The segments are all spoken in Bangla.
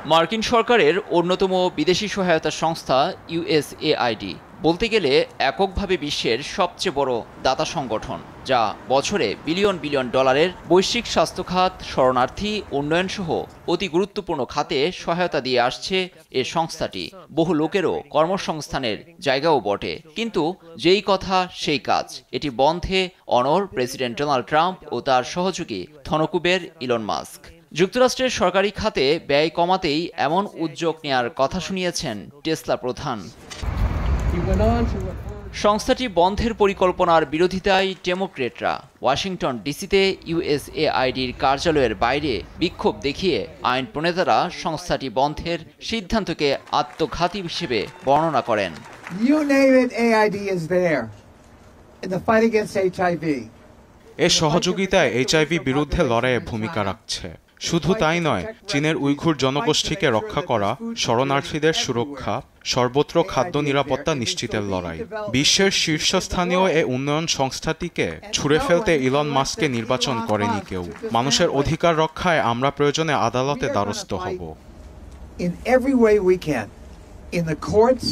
মার্কিন সরকারের অন্যতম বিদেশি সহায়তা সংস্থা ইউএসএআইডি বলতে গেলে এককভাবে বিশ্বের সবচেয়ে বড় দাতা সংগঠন, যা বছরে বিলিয়ন বিলিয়ন ডলারের বৈশ্বিক স্বাস্থ্য খাত, শরণার্থী, উন্নয়নসহ অতি গুরুত্বপূর্ণ খাতে সহায়তা দিয়ে আসছে এ সংস্থাটি। বহু লোকেরও কর্মসংস্থানের জায়গাও বটে। কিন্তু যেই কথা সেই কাজ, এটি বন্ধে অনড় প্রেসিডেন্ট ডোনাল্ড ট্রাম্প ও তার সহযোগী ধনকুবের ইলন মাস্ক। যুক্তরাষ্ট্রের সরকারি খাতে ব্যয় কমাতেই এমন উদ্যোগ নেয়ার কথা শুনিয়েছেন টেসলা প্রধান। সংস্থাটি বন্ধের পরিকল্পনার বিরোধিতায় ডেমোক্রেটরা ওয়াশিংটন ডিসিতে ইউএসএআইডির কার্যালয়ের বাইরে বিক্ষোভ দেখিয়ে আইন প্রণেতারা সংস্থাটি বন্ধের সিদ্ধান্তকে আত্মঘাতী হিসেবে বর্ণনা করেন। এর সহযোগিতায় এইচআইভি বিরুদ্ধে লড়াইয়ে ভূমিকা রাখছে। শুধু তাই নয়, চীনের উইঘুর জনগোষ্ঠীকে রক্ষা করা, শরণার্থীদের সুরক্ষা, সর্বত্র খাদ্য নিরাপত্তা নিশ্চিতের লড়াই। বিশ্বের শীর্ষস্থানীয় এ উন্নয়ন সংস্থাটিকে ছুঁড়ে ফেলতে ইলন মাস্ককে নির্বাচন করেনি কেউ। মানুষের অধিকার রক্ষায় আমরা প্রয়োজনে আদালতে দ্বারস্থ হব। In every way we can, in the courts,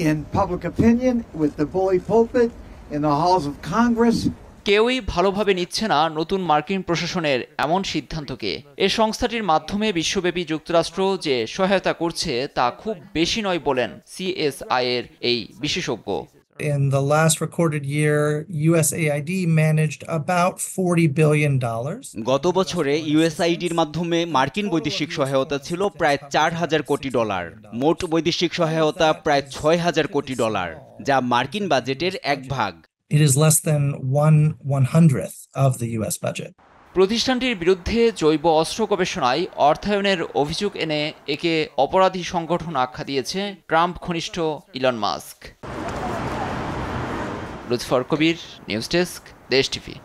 in public opinion, with the bully pulpit, in the halls of Congress. কেউই ভালোভাবে নিচ্ছে না নতুন মার্কিন প্রশাসনের এমন সিদ্ধান্তকে। এ সংস্থাটির মাধ্যমে বিশ্বব্যাপী যুক্তরাষ্ট্র যে সহায়তা করছে তা খুব বেশি নয় বলেন সিএসআই এর এই বিশেষজ্ঞ। In the last recorded year, USAID managed about $40 billion. গত বছরে ইউএসআইডির মাধ্যমে মার্কিন বৈদেশিক সহায়তা ছিল প্রায় $4,000 কোটি। মোট বৈদেশিক সহায়তা প্রায় $6,000 কোটি, যা মার্কিন বাজেটের 1/8। It is less than 1/100th of the US budget. প্রতিষ্ঠানটির বিরুদ্ধে জৈব অস্ত্র গবেষণায় অর্থায়নের অভিযোগ এনে একে অপরাধী সংগঠন আখ্যা দিয়েছে ট্রাম্প ঘনিষ্ঠ ইলন মাস্ক। লুৎফর কবির, নিউজ ডেস্ক, দেশ টিভি।